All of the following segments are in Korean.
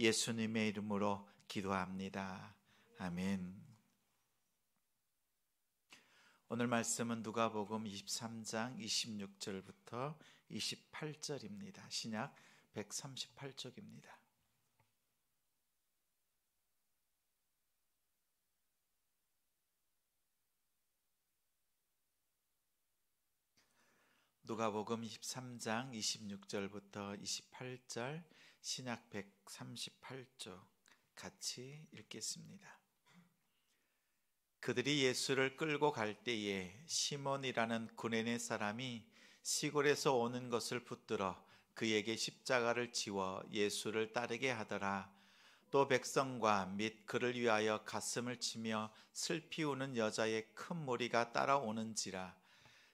예수님의 이름으로 기도합니다. 아멘. 오늘 말씀은 누가복음 23장 26절부터 28절입니다. 신약 138쪽입니다. 누가복음 23장 26절부터 28절 신약 138쪽 같이 읽겠습니다. 그들이 예수를 끌고 갈 때에 시몬이라는 구레네 사람이 시골에서 오는 것을 붙들어 그에게 십자가를 지워 예수를 따르게 하더라. 또 백성과 및 그를 위하여 가슴을 치며 슬피 우는 여자의 큰 무리가 따라오는지라.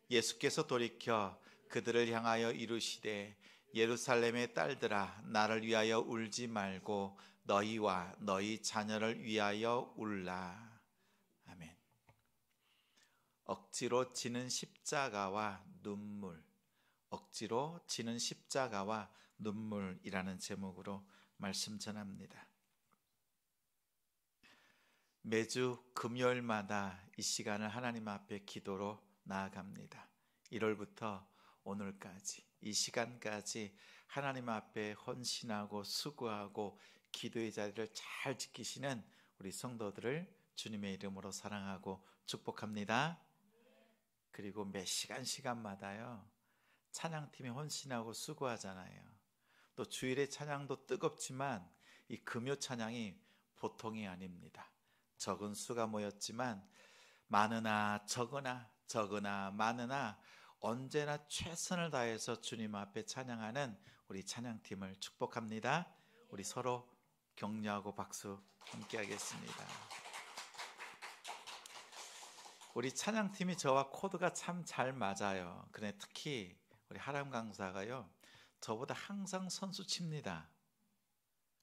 예수께서 돌이켜 그들을 향하여 이르시되 예루살렘의 딸들아, 나를 위하여 울지 말고 너희와 너희 자녀를 위하여 울라. 아멘. 억지로 지는 십자가와 눈물, 억지로 지는 십자가와 눈물이라는 제목으로 말씀 전합니다. 매주 금요일마다 이 시간을 하나님 앞에 기도로 나아갑니다. 1월부터 오늘까지 이 시간까지 하나님 앞에 헌신하고 수고하고 기도의 자리를 잘 지키시는 우리 성도들을 주님의 이름으로 사랑하고 축복합니다. 그리고 매 시간마다요 찬양팀이 헌신하고 수고하잖아요. 또 주일의 찬양도 뜨겁지만 이 금요 찬양이 보통이 아닙니다. 적은 수가 모였지만 많으나 적으나 많으나 언제나 최선을 다해서 주님 앞에 찬양하는 우리 찬양팀을 축복합니다. 우리 서로 격려하고 박수 함께 하겠습니다. 우리 찬양팀이 저와 코드가 참 잘 맞아요. 그래 특히 우리 하람 강사가요 저보다 항상 선수 칩니다.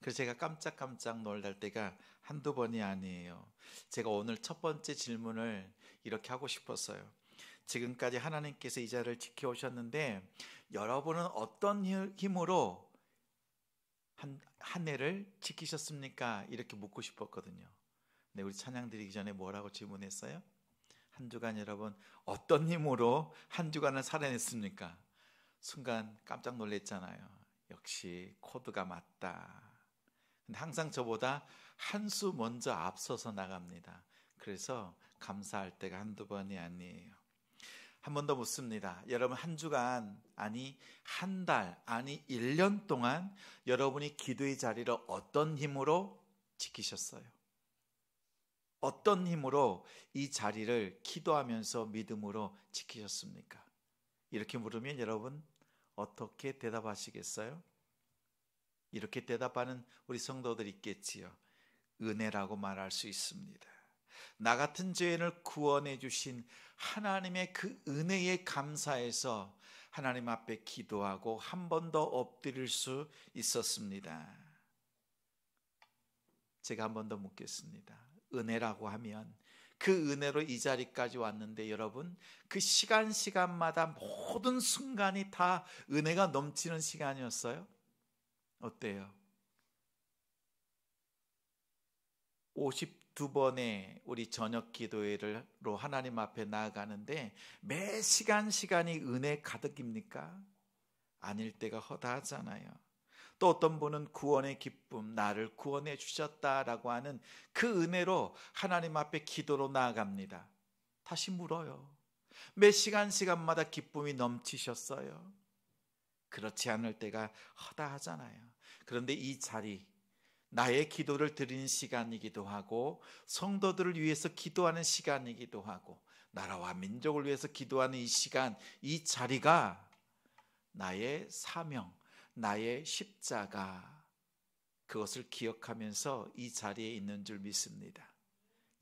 그래서 제가 깜짝깜짝 놀랄 때가 한두 번이 아니에요. 제가 오늘 첫 번째 질문을 이렇게 하고 싶었어요. 지금까지 하나님께서 이 자리를 지켜오셨는데 여러분은 어떤 힘으로 한 해를 지키셨습니까? 이렇게 묻고 싶었거든요. 근데 우리 찬양 드리기 전에 뭐라고 질문했어요? 한 주간 여러분 어떤 힘으로 한 주간을 살아냈습니까? 순간 깜짝 놀랐잖아요. 역시 코드가 맞다. 근데 항상 저보다 한 수 먼저 앞서서 나갑니다. 그래서 감사할 때가 한두 번이 아니에요. 한 번 더 묻습니다. 여러분 한 주간 아니 한 달 아니 1년 동안 여러분이 기도의 자리를 어떤 힘으로 지키셨어요? 어떤 힘으로 이 자리를 기도하면서 믿음으로 지키셨습니까? 이렇게 물으면 여러분 어떻게 대답하시겠어요? 이렇게 대답하는 우리 성도들 있겠지요. 은혜라고 말할 수 있습니다. 나 같은 죄인을 구원해 주신 하나님의 그 은혜에 감사해서 하나님 앞에 기도하고 한 번 더 엎드릴 수 있었습니다. 제가 한 번 더 묻겠습니다. 은혜라고 하면 그 은혜로 이 자리까지 왔는데 여러분 그 시간마다 모든 순간이 다 은혜가 넘치는 시간이었어요? 어때요? 52번의 우리 저녁 기도회로 하나님 앞에 나아가는데 매 시간이 은혜 가득입니까? 아닐 때가 허다하잖아요. 또 어떤 분은 구원의 기쁨, 나를 구원해 주셨다라고 하는 그 은혜로 하나님 앞에 기도로 나아갑니다. 다시 물어요. 매 시간마다 기쁨이 넘치셨어요? 그렇지 않을 때가 허다하잖아요. 그런데 이 자리 나의 기도를 드리는 시간이기도 하고 성도들을 위해서 기도하는 시간이기도 하고 나라와 민족을 위해서 기도하는 이 시간, 이 자리가 나의 사명, 나의 십자가 그것을 기억하면서 이 자리에 있는 줄 믿습니다.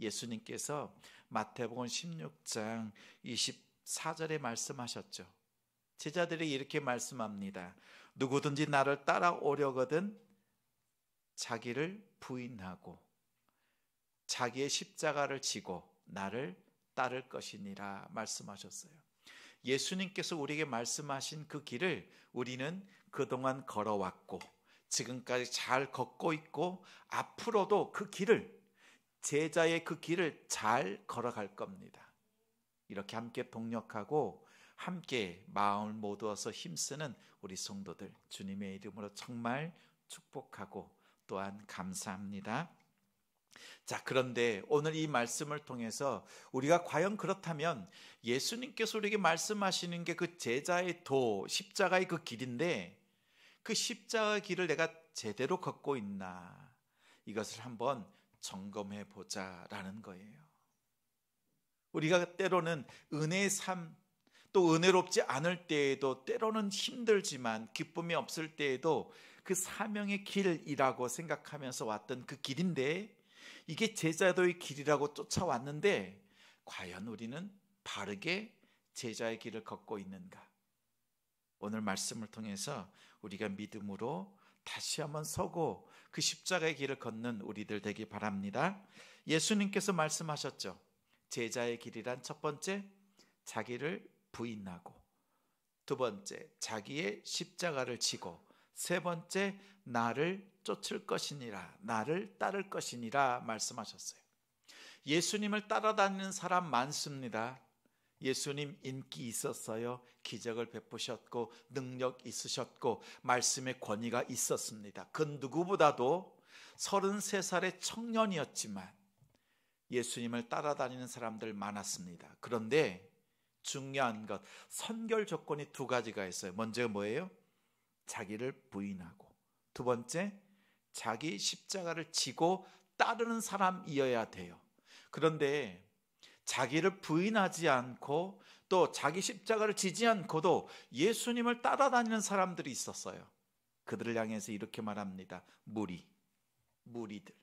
예수님께서 마태복음 16장 24절에 말씀하셨죠. 제자들이 이렇게 말씀합니다. 누구든지 나를 따라오려거든 자기를 부인하고 자기의 십자가를 지고 나를 따를 것이니라 말씀하셨어요. 예수님께서 우리에게 말씀하신 그 길을 우리는 그동안 걸어왔고 지금까지 잘 걷고 있고 앞으로도 그 길을, 제자의 그 길을 잘 걸어갈 겁니다. 이렇게 함께 동력하고 함께 마음을 모두어서 힘쓰는 우리 성도들, 주님의 이름으로 정말 축복하고 또한 감사합니다. 자, 그런데 오늘 이 말씀을 통해서 우리가 과연 그렇다면 예수님께서 우리에게 말씀하시는 게 그 제자의 도, 십자가의 그 길인데 그 십자가의 길을 내가 제대로 걷고 있나, 이것을 한번 점검해 보자라는 거예요. 우리가 때로는 은혜의 삶, 또 은혜롭지 않을 때에도, 때로는 힘들지만 기쁨이 없을 때에도 그 사명의 길이라고 생각하면서 왔던 그 길인데, 이게 제자도의 길이라고 쫓아왔는데 과연 우리는 바르게 제자의 길을 걷고 있는가? 오늘 말씀을 통해서 우리가 믿음으로 다시 한번 서고 그 십자가의 길을 걷는 우리들 되기 바랍니다. 예수님께서 말씀하셨죠. 제자의 길이란 첫 번째, 자기를 부인하고, 두 번째, 자기의 십자가를 지고, 세 번째, 나를 쫓을 것이니라, 나를 따를 것이니라 말씀하셨어요. 예수님을 따라다니는 사람 많습니다. 예수님 인기 있었어요. 기적을 베푸셨고 능력 있으셨고 말씀의 권위가 있었습니다. 그 누구보다도 33살의 청년이었지만 예수님을 따라다니는 사람들 많았습니다. 그런데 중요한 것, 선결 조건이 두 가지가 있어요. 먼저 뭐예요? 자기를 부인하고, 두 번째, 자기 십자가를 지고 따르는 사람이어야 돼요. 그런데 자기를 부인하지 않고 또 자기 십자가를 지지 않고도 예수님을 따라다니는 사람들이 있었어요. 그들을 향해서 이렇게 말합니다. 무리들.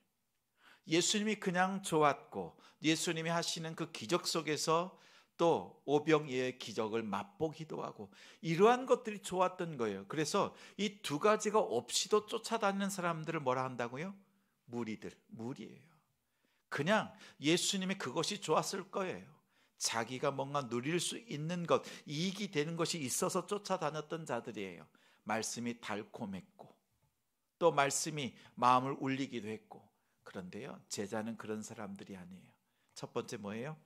예수님이 그냥 좋았고 예수님이 하시는 그 기적 속에서 또 오병이어의 기적을 맛보기도 하고 이러한 것들이 좋았던 거예요. 그래서 이 두 가지가 없이도 쫓아다니는 사람들을 뭐라 한다고요? 무리예요. 그냥 예수님의 그것이 좋았을 거예요. 자기가 뭔가 누릴 수 있는 것, 이익이 되는 것이 있어서 쫓아다녔던 자들이에요. 말씀이 달콤했고 또 말씀이 마음을 울리기도 했고. 그런데요, 제자는 그런 사람들이 아니에요. 첫 번째 뭐예요?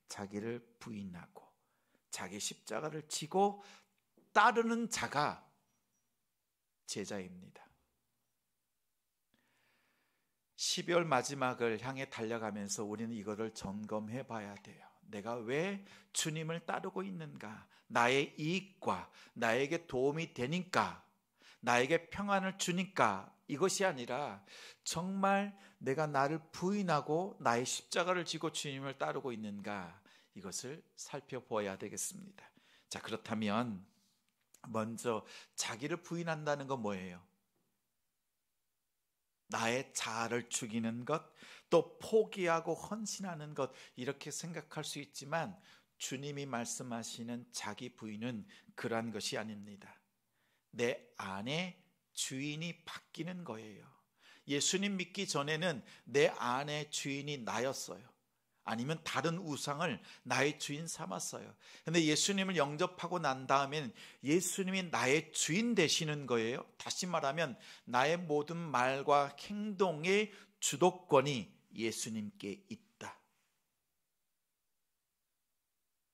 자기를 부인하고 자기 십자가를 지고 따르는 자가 제자입니다. 12월 마지막을 향해 달려가면서 우리는 이거를 점검해 봐야 돼요. 내가 왜 주님을 따르고 있는가? 나의 이익과 나에게 도움이 되니까, 나에게 평안을 주니까, 이것이 아니라 정말 내가 나를 부인하고 나의 십자가를 지고 주님을 따르고 있는가, 이것을 살펴보아야 되겠습니다. 자, 그렇다면 먼저 자기를 부인한다는 건 뭐예요? 나의 자아를 죽이는 것, 또 포기하고 헌신하는 것, 이렇게 생각할 수 있지만 주님이 말씀하시는 자기 부인은 그러한 것이 아닙니다. 내 안에 주인이 바뀌는 거예요. 예수님 믿기 전에는 내 안에 주인이 나였어요. 아니면 다른 우상을 나의 주인 삼았어요. 근데 예수님을 영접하고 난 다음에는 예수님이 나의 주인 되시는 거예요. 다시 말하면 나의 모든 말과 행동의 주도권이 예수님께 있다.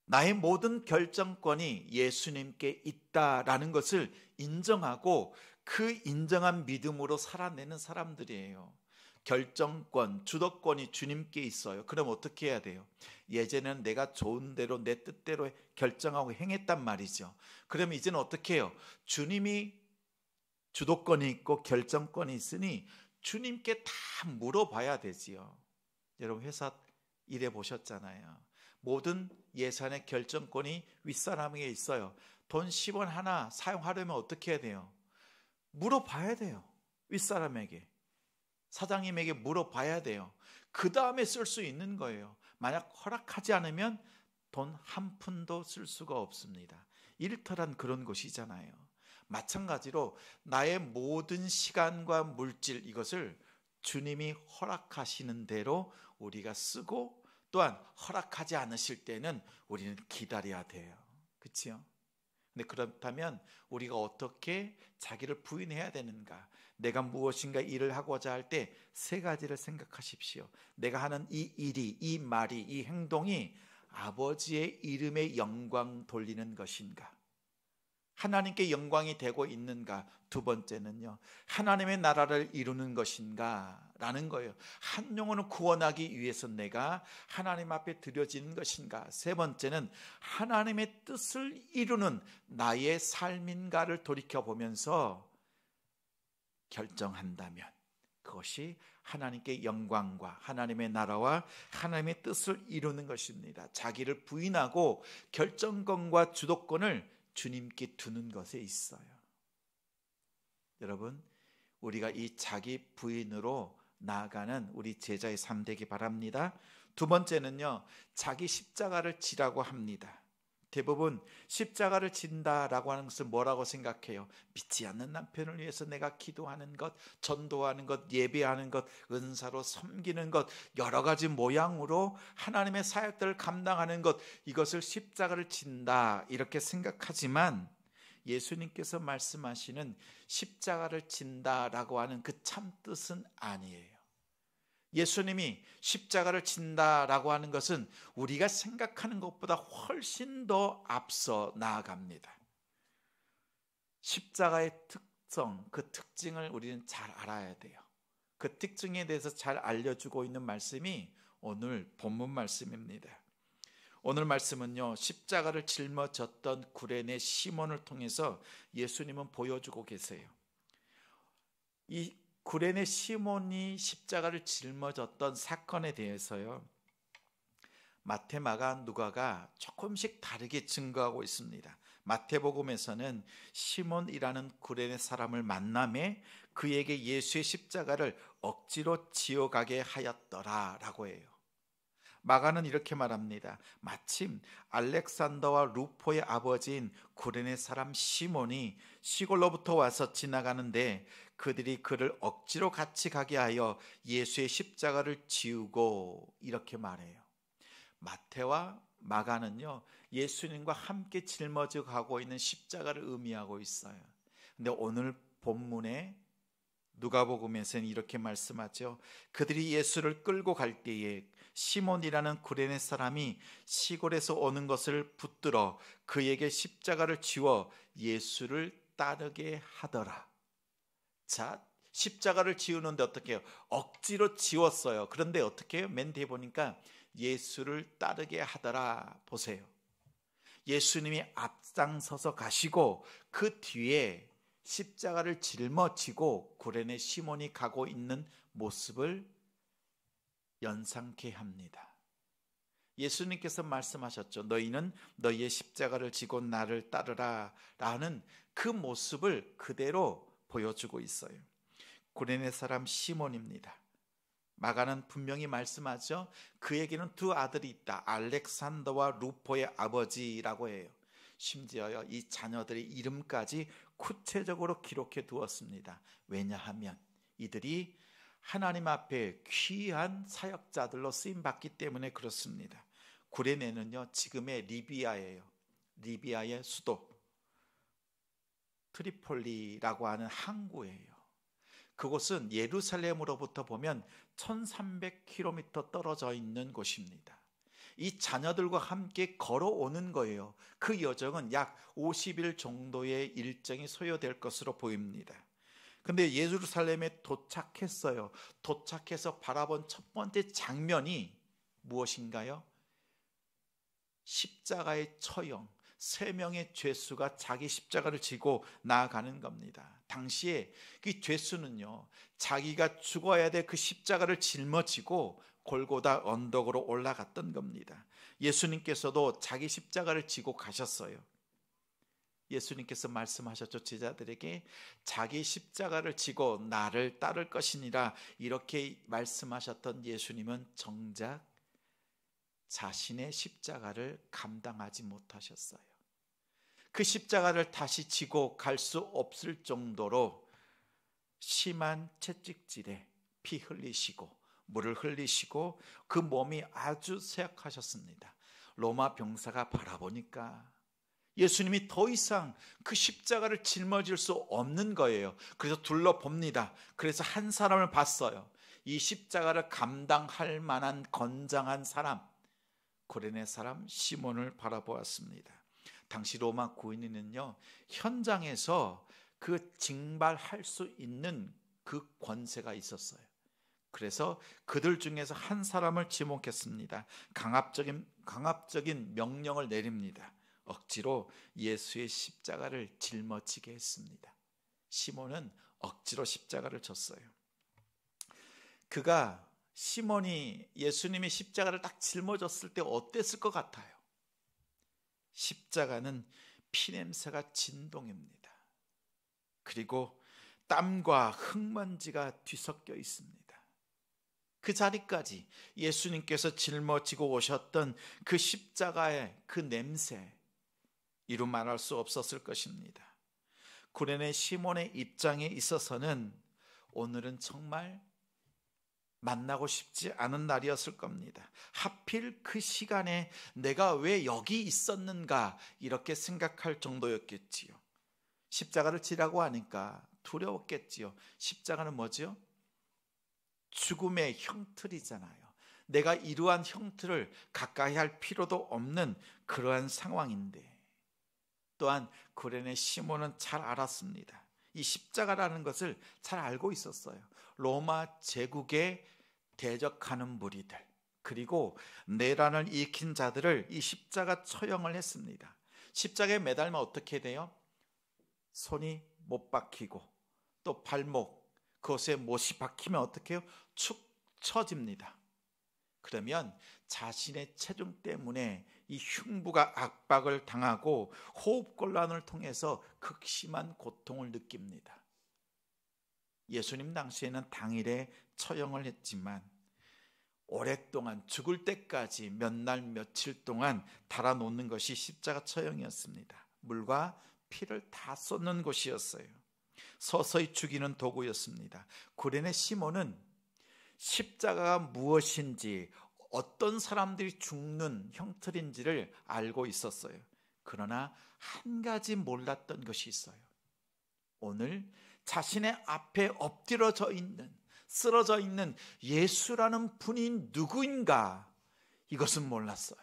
나의 모든 결정권이 예수님께 있다라는 것을 인정하고 그 인정한 믿음으로 살아내는 사람들이에요. 결정권, 주도권이 주님께 있어요. 그럼 어떻게 해야 돼요? 예전에는 내가 좋은 대로 내 뜻대로 결정하고 행했단 말이죠. 그럼 이제는 어떻게 해요? 주님이 주도권이 있고 결정권이 있으니 주님께 다 물어봐야 되지요. 여러분 회사 일해 보셨잖아요. 모든 예산의 결정권이 윗사람에게 있어요. 돈 10원 하나 사용하려면 어떻게 해야 돼요? 물어봐야 돼요. 윗사람에게. 사장님에게 물어봐야 돼요. 그 다음에 쓸 수 있는 거예요. 만약 허락하지 않으면 돈 한 푼도 쓸 수가 없습니다. 일터란 그런 곳이잖아요. 마찬가지로 나의 모든 시간과 물질, 이것을 주님이 허락하시는 대로 우리가 쓰고, 또한 허락하지 않으실 때는 우리는 기다려야 돼요. 그렇죠? 근데 그렇다면 우리가 어떻게 자기를 부인해야 되는가? 내가 무엇인가 일을 하고자 할 때 세 가지를 생각하십시오. 내가 하는 이 일이, 이 말이, 이 행동이 아버지의 이름에 영광 돌리는 것인가? 하나님께 영광이 되고 있는가? 두 번째는요, 하나님의 나라를 이루는 것인가? 라는 거예요. 한 영혼을 구원하기 위해서 내가 하나님 앞에 드려지는 것인가? 세 번째는 하나님의 뜻을 이루는 나의 삶인가를 돌이켜보면서 결정한다면 그것이 하나님께 영광과 하나님의 나라와 하나님의 뜻을 이루는 것입니다. 자기를 부인하고 결정권과 주도권을 주님께 두는 것에 있어요. 여러분, 우리가 이 자기 부인으로 나아가는 우리 제자의 삶 되기 바랍니다. 두 번째는요, 자기 십자가를 지라고 합니다. 대부분 십자가를 진다라고 하는 것을 뭐라고 생각해요? 믿지 않는 남편을 위해서 내가 기도하는 것, 전도하는 것, 예배하는 것, 은사로 섬기는 것, 여러 가지 모양으로 하나님의 사역들을 감당하는 것, 이것을 십자가를 진다 이렇게 생각하지만 예수님께서 말씀하시는 십자가를 진다라고 하는 그 참뜻은 아니에요. 예수님이 십자가를 진다라고 하는 것은 우리가 생각하는 것보다 훨씬 더 앞서 나아갑니다. 십자가의 특성, 그 특징을 우리는 잘 알아야 돼요. 그 특징에 대해서 잘 알려주고 있는 말씀이 오늘 본문 말씀입니다. 오늘 말씀은요, 십자가를 짊어졌던 구레네 시몬을 통해서 예수님은 보여주고 계세요. 이 구레네 시몬이 십자가를 짊어졌던 사건에 대해서요, 마태, 마가, 누가가 조금씩 다르게 증거하고 있습니다. 마태복음에서는 시몬이라는 구레네 사람을 만남에 그에게 예수의 십자가를 억지로 지어가게 하였더라 라고 해요. 마가는 이렇게 말합니다. 마침 알렉산더와 루포의 아버지인 구레네 사람 시몬이 시골로부터 와서 지나가는데 그들이 그를 억지로 같이 가게 하여 예수의 십자가를 지우고, 이렇게 말해요. 마태와 마가는요, 예수님과 함께 짊어져 가고 있는 십자가를 의미하고 있어요. 근데 오늘 본문에 누가복음에서는 이렇게 말씀하죠. 그들이 예수를 끌고 갈 때에 시몬이라는 구레네 사람이 시골에서 오는 것을 붙들어 그에게 십자가를 지워 예수를 따르게 하더라. 자, 십자가를 지우는데 어떻게 해요? 억지로 지웠어요. 그런데 어떻게 해요? 맨 뒤에 보니까 예수를 따르게 하더라. 보세요. 예수님이 앞장서서 가시고 그 뒤에 십자가를 짊어지고 구레네 시몬이 가고 있는 모습을 연상케 합니다. 예수님께서 말씀하셨죠. 너희는 너희의 십자가를 지고 나를 따르라 라는 그 모습을 그대로 보여주고 있어요. 구레네 사람 시몬입니다. 마가는 분명히 말씀하죠. 그에게는 두 아들이 있다. 알렉산더와 루포의 아버지라고 해요. 심지어요, 이 자녀들의 이름까지 구체적으로 기록해 두었습니다. 왜냐하면 이들이 하나님 앞에 귀한 사역자들로 쓰임 받기 때문에 그렇습니다. 구레네는요, 지금의 리비아예요. 리비아의 수도 트리폴리라고 하는 항구예요. 그곳은 예루살렘으로부터 보면 1300km 떨어져 있는 곳입니다. 이 자녀들과 함께 걸어오는 거예요. 그 여정은 약 50일 정도의 일정이 소요될 것으로 보입니다. 근데 예루살렘에 도착했어요. 도착해서 바라본 첫 번째 장면이 무엇인가요? 십자가의 처형, 3명의 죄수가 자기 십자가를 지고 나아가는 겁니다. 당시에 그 죄수는요, 자기가 죽어야 될 그 십자가를 짊어지고 골고다 언덕으로 올라갔던 겁니다. 예수님께서도 자기 십자가를 지고 가셨어요. 예수님께서 말씀하셨죠. 제자들에게 자기 십자가를 지고 나를 따를 것이니라, 이렇게 말씀하셨던 예수님은 정작 자신의 십자가를 감당하지 못하셨어요. 그 십자가를 다시 지고 갈 수 없을 정도로 심한 채찍질에 피 흘리시고 물을 흘리시고 그 몸이 아주 쇠약하셨습니다. 로마 병사가 바라보니까 예수님이 더 이상 그 십자가를 짊어질 수 없는 거예요. 그래서 둘러봅니다. 그래서 한 사람을 봤어요. 이 십자가를 감당할 만한 건장한 사람, 고레네 사람 시몬을 바라보았습니다. 당시 로마 군인은요, 현장에서 그 징발할 수 있는 그 권세가 있었어요. 그래서 그들 중에서 한 사람을 지목했습니다. 강압적인 명령을 내립니다. 억지로 예수의 십자가를 짊어지게 했습니다. 시몬은 억지로 십자가를 졌어요. 시몬이 예수님이 십자가를 딱 짊어졌을 때 어땠을 것 같아요? 십자가는 피냄새가 진동입니다. 그리고 땀과 흙먼지가 뒤섞여 있습니다. 그 자리까지 예수님께서 짊어지고 오셨던 그 십자가의 그 냄새, 이루 말할 수 없었을 것입니다. 구레네 시몬의 입장에 있어서는 오늘은 정말 만나고 싶지 않은 날이었을 겁니다. 하필 그 시간에 내가 왜 여기 있었는가 이렇게 생각할 정도였겠지요. 십자가를 지라고 하니까 두려웠겠지요. 십자가는 뭐지요? 죽음의 형틀이잖아요. 내가 이러한 형틀을 가까이 할 필요도 없는 그러한 상황인데, 또한 구레네 시몬은 잘 알았습니다. 이 십자가라는 것을 잘 알고 있었어요. 로마 제국에 대적하는 무리들, 그리고 내란을 일으킨 자들을 이 십자가 처형을 했습니다. 십자가에 매달면 어떻게 돼요? 손이 못 박히고 또 발목, 그것에 못이 박히면 어떻게 해요? 축 처집니다. 그러면 자신의 체중 때문에 이 흉부가 압박을 당하고 호흡곤란을 통해서 극심한 고통을 느낍니다. 예수님 당시에는 당일에 처형을 했지만 오랫동안 죽을 때까지 몇 날 며칠 동안 달아놓는 것이 십자가 처형이었습니다. 물과 피를 다 쏟는 곳이었어요. 서서히 죽이는 도구였습니다. 구레네 시몬은 십자가가 무엇인지, 어떤 사람들이 죽는 형틀인지를 알고 있었어요. 그러나 한 가지 몰랐던 것이 있어요. 오늘 자신의 앞에 엎드려져 있는, 쓰러져 있는 예수라는 분이 누구인가, 이것은 몰랐어요.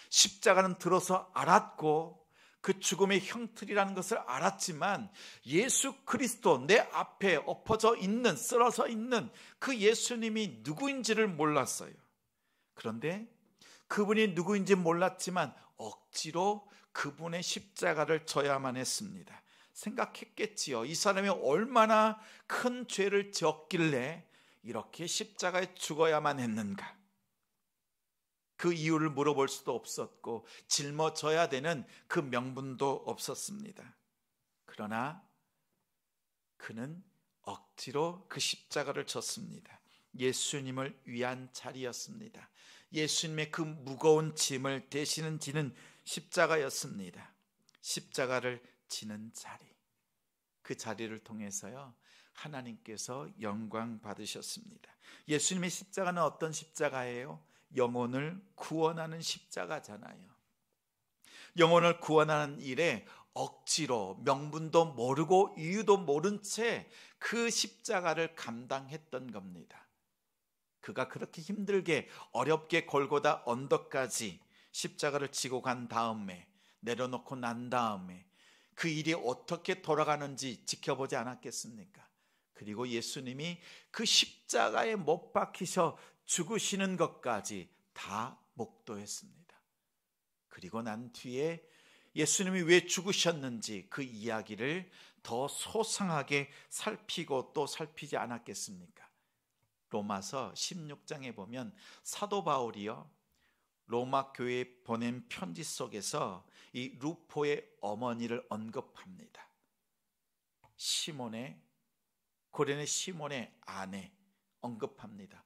십자가는 들어서 알았고 그 죽음의 형틀이라는 것을 알았지만 예수 그리스도, 내 앞에 엎어져 있는, 쓰러져 있는 그 예수님이 누구인지를 몰랐어요. 그런데 그분이 누구인지 몰랐지만 억지로 그분의 십자가를 져야만 했습니다. 생각했겠지요. 이 사람이 얼마나 큰 죄를 지었길래 이렇게 십자가에 죽어야만 했는가. 그 이유를 물어볼 수도 없었고 짊어져야 되는 그 명분도 없었습니다. 그러나 그는 억지로 그 십자가를 졌습니다. 예수님을 위한 자리였습니다. 예수님의 그 무거운 짐을 대신은 지는 십자가였습니다. 십자가를 지는 자리, 그 자리를 통해서요 하나님께서 영광 받으셨습니다. 예수님의 십자가는 어떤 십자가예요? 영혼을 구원하는 십자가잖아요. 영혼을 구원하는 일에 억지로 명분도 모르고 이유도 모른 채 그 십자가를 감당했던 겁니다. 그가 그렇게 힘들게 어렵게 골고다 언덕까지 십자가를 지고 간 다음에, 내려놓고 난 다음에 그 일이 어떻게 돌아가는지 지켜보지 않았겠습니까? 그리고 예수님이 그 십자가에 못 박히셔 죽으시는 것까지 다 목도했습니다. 그리고 난 뒤에 예수님이 왜 죽으셨는지 그 이야기를 더 소상하게 살피고 또 살피지 않았겠습니까? 로마서 16장에 보면 사도 바울이요 로마 교회에 보낸 편지 속에서 이 루포의 어머니를 언급합니다. 고레네 시몬의 아내 언급합니다.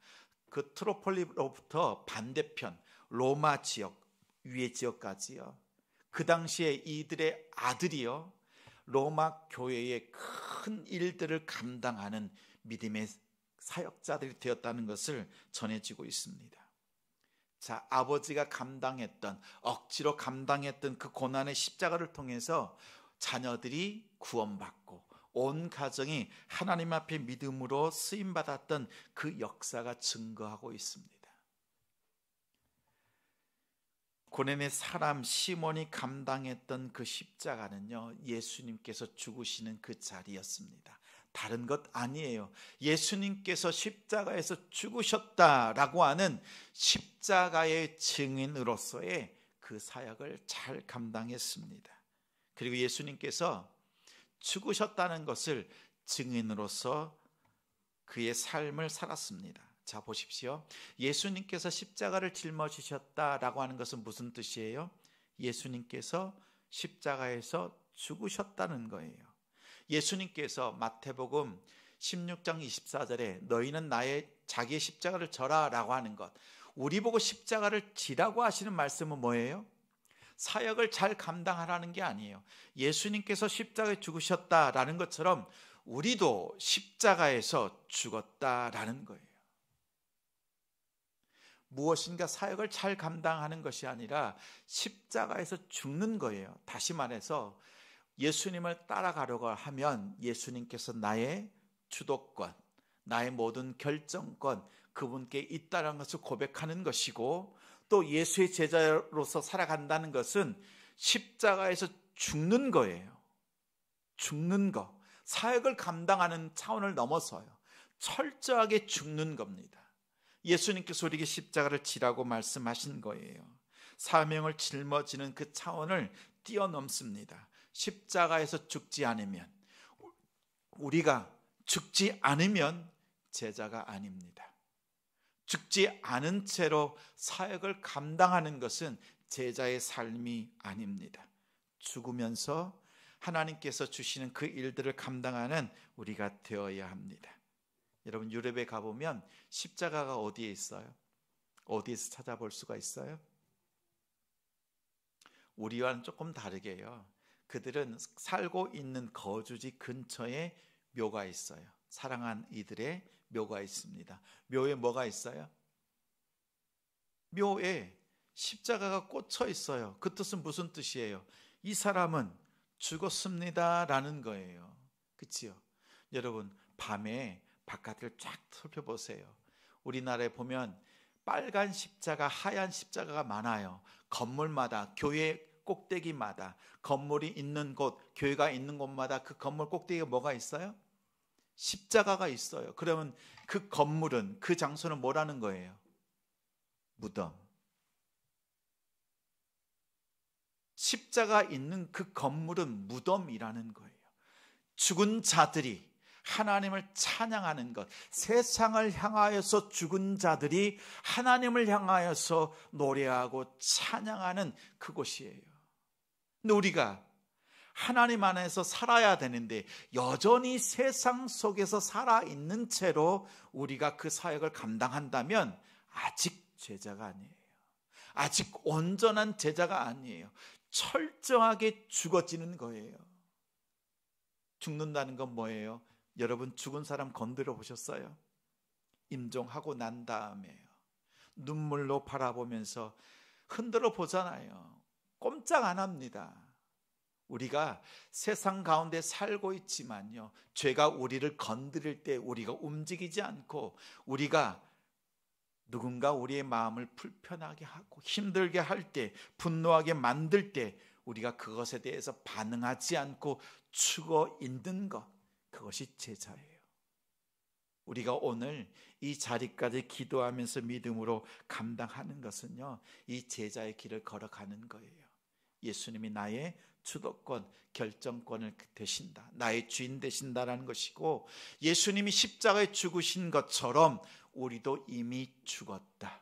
그 트로폴리로부터 반대편 로마 지역, 위의 지역까지요. 그 당시에 이들의 아들이요 로마 교회의 큰 일들을 감당하는 믿음의 사역자들이 되었다는 것을 전해지고 있습니다. 자, 아버지가 감당했던, 억지로 감당했던 그 고난의 십자가를 통해서 자녀들이 구원받고 온 가정이 하나님 앞에 믿음으로 쓰임받았던 그 역사가 증거하고 있습니다. 고난의 사람 시몬이 감당했던 그 십자가는요, 예수님께서 죽으시는 그 자리였습니다. 다른 것 아니에요. 예수님께서 십자가에서 죽으셨다라고 하는 십자가의 증인으로서의 그 사역을 잘 감당했습니다. 그리고 예수님께서 죽으셨다는 것을 증인으로서 그의 삶을 살았습니다. 자, 보십시오. 예수님께서 십자가를 짊어지셨다라고 하는 것은 무슨 뜻이에요? 예수님께서 십자가에서 죽으셨다는 거예요. 예수님께서 마태복음 16장 24절에 너희는 나의 자기의 십자가를 져라 라고 하는 것, 우리 보고 십자가를 지라고 하시는 말씀은 뭐예요? 사역을 잘 감당하라는 게 아니에요. 예수님께서 십자가에 죽으셨다라는 것처럼 우리도 십자가에서 죽었다라는 거예요. 무엇인가 사역을 잘 감당하는 것이 아니라 십자가에서 죽는 거예요. 다시 말해서 예수님을 따라가려고 하면 예수님께서 나의 주도권, 나의 모든 결정권, 그분께 있다는 것을 고백하는 것이고, 또 예수의 제자로서 살아간다는 것은 십자가에서 죽는 거예요. 죽는 거. 사역을 감당하는 차원을 넘어서요. 철저하게 죽는 겁니다. 예수님께서 우리에게 십자가를 지라고 말씀하신 거예요. 사명을 짊어지는 그 차원을 뛰어넘습니다. 십자가에서 죽지 않으면, 우리가 죽지 않으면 제자가 아닙니다. 죽지 않은 채로 사역을 감당하는 것은 제자의 삶이 아닙니다. 죽으면서 하나님께서 주시는 그 일들을 감당하는 우리가 되어야 합니다. 여러분, 유럽에 가보면 십자가가 어디에 있어요? 어디에서 찾아볼 수가 있어요? 우리와는 조금 다르게요. 그들은 살고 있는 거주지 근처에 묘가 있어요. 사랑한 이들의 묘가 있습니다. 묘에 뭐가 있어요? 묘에 십자가가 꽂혀 있어요. 그 뜻은 무슨 뜻이에요? 이 사람은 죽었습니다 라는 거예요. 그치요? 여러분, 밤에 바깥을 쫙 살펴보세요. 우리나라에 보면 빨간 십자가, 하얀 십자가가 많아요. 건물마다, 교회 꼭대기마다, 건물이 있는 곳, 교회가 있는 곳마다 그 건물 꼭대기에 뭐가 있어요? 십자가가 있어요. 그러면 그 건물은, 그 장소는 뭐라는 거예요? 무덤. 십자가 있는 그 건물은 무덤이라는 거예요. 죽은 자들이 하나님을 찬양하는 것, 세상을 향하여서 죽은 자들이 하나님을 향하여서 노래하고 찬양하는 그곳이에요. 근데 우리가 하나님 안에서 살아야 되는데 여전히 세상 속에서 살아있는 채로 우리가 그 사역을 감당한다면 아직 제자가 아니에요. 아직 온전한 제자가 아니에요. 철저하게 죽어지는 거예요. 죽는다는 건 뭐예요? 여러분, 죽은 사람 건드려 보셨어요? 임종하고 난 다음에요. 눈물로 바라보면서 흔들어 보잖아요. 꼼짝 안 합니다. 우리가 세상 가운데 살고 있지만요, 죄가 우리를 건드릴 때 우리가 움직이지 않고, 우리가 누군가 우리의 마음을 불편하게 하고 힘들게 할 때, 분노하게 만들 때 우리가 그것에 대해서 반응하지 않고 죽어 있는 것, 그것이 제자예요. 우리가 오늘 이 자리까지 기도하면서 믿음으로 감당하는 것은요, 이 제자의 길을 걸어가는 거예요. 예수님이 나의 주도권, 결정권을 되신다, 나의 주인 되신다라는 것이고, 예수님이 십자가에 죽으신 것처럼 우리도 이미 죽었다,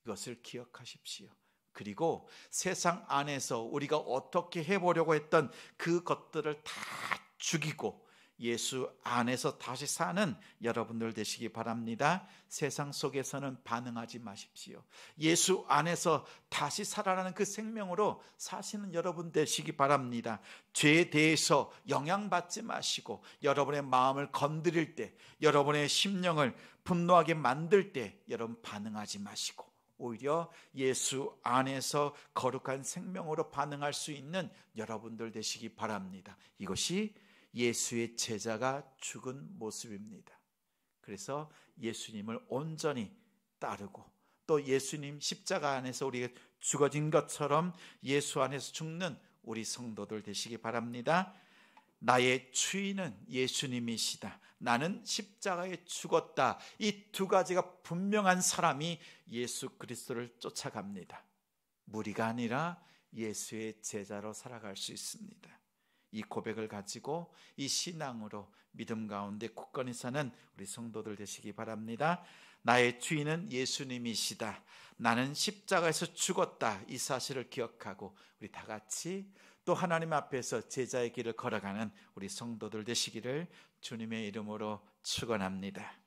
이것을 기억하십시오. 그리고 세상 안에서 우리가 어떻게 해보려고 했던 그 것들을 다 죽이고 예수 안에서 다시 사는 여러분들 되시기 바랍니다. 세상 속에서는 반응하지 마십시오. 예수 안에서 다시 살아나는 그 생명으로 사시는 여러분 되시기 바랍니다. 죄에 대해서 영향받지 마시고, 여러분의 마음을 건드릴 때, 여러분의 심령을 분노하게 만들 때 여러분 반응하지 마시고 오히려 예수 안에서 거룩한 생명으로 반응할 수 있는 여러분들 되시기 바랍니다. 이것이 예수의 제자가 죽은 모습입니다. 그래서 예수님을 온전히 따르고 또 예수님 십자가 안에서 우리가 죽어진 것처럼 예수 안에서 죽는 우리 성도들 되시기 바랍니다. 나의 주인은 예수님이시다. 나는 십자가에 죽었다. 이 두 가지가 분명한 사람이 예수 그리스도를 쫓아갑니다. 무리가 아니라 예수의 제자로 살아갈 수 있습니다. 이 고백을 가지고 이 신앙으로 믿음 가운데 굳건히 사는 우리 성도들 되시기 바랍니다. 나의 주인은 예수님이시다. 나는 십자가에서 죽었다. 이 사실을 기억하고 우리 다 같이 또 하나님 앞에서 제자의 길을 걸어가는 우리 성도들 되시기를 주님의 이름으로 축원합니다.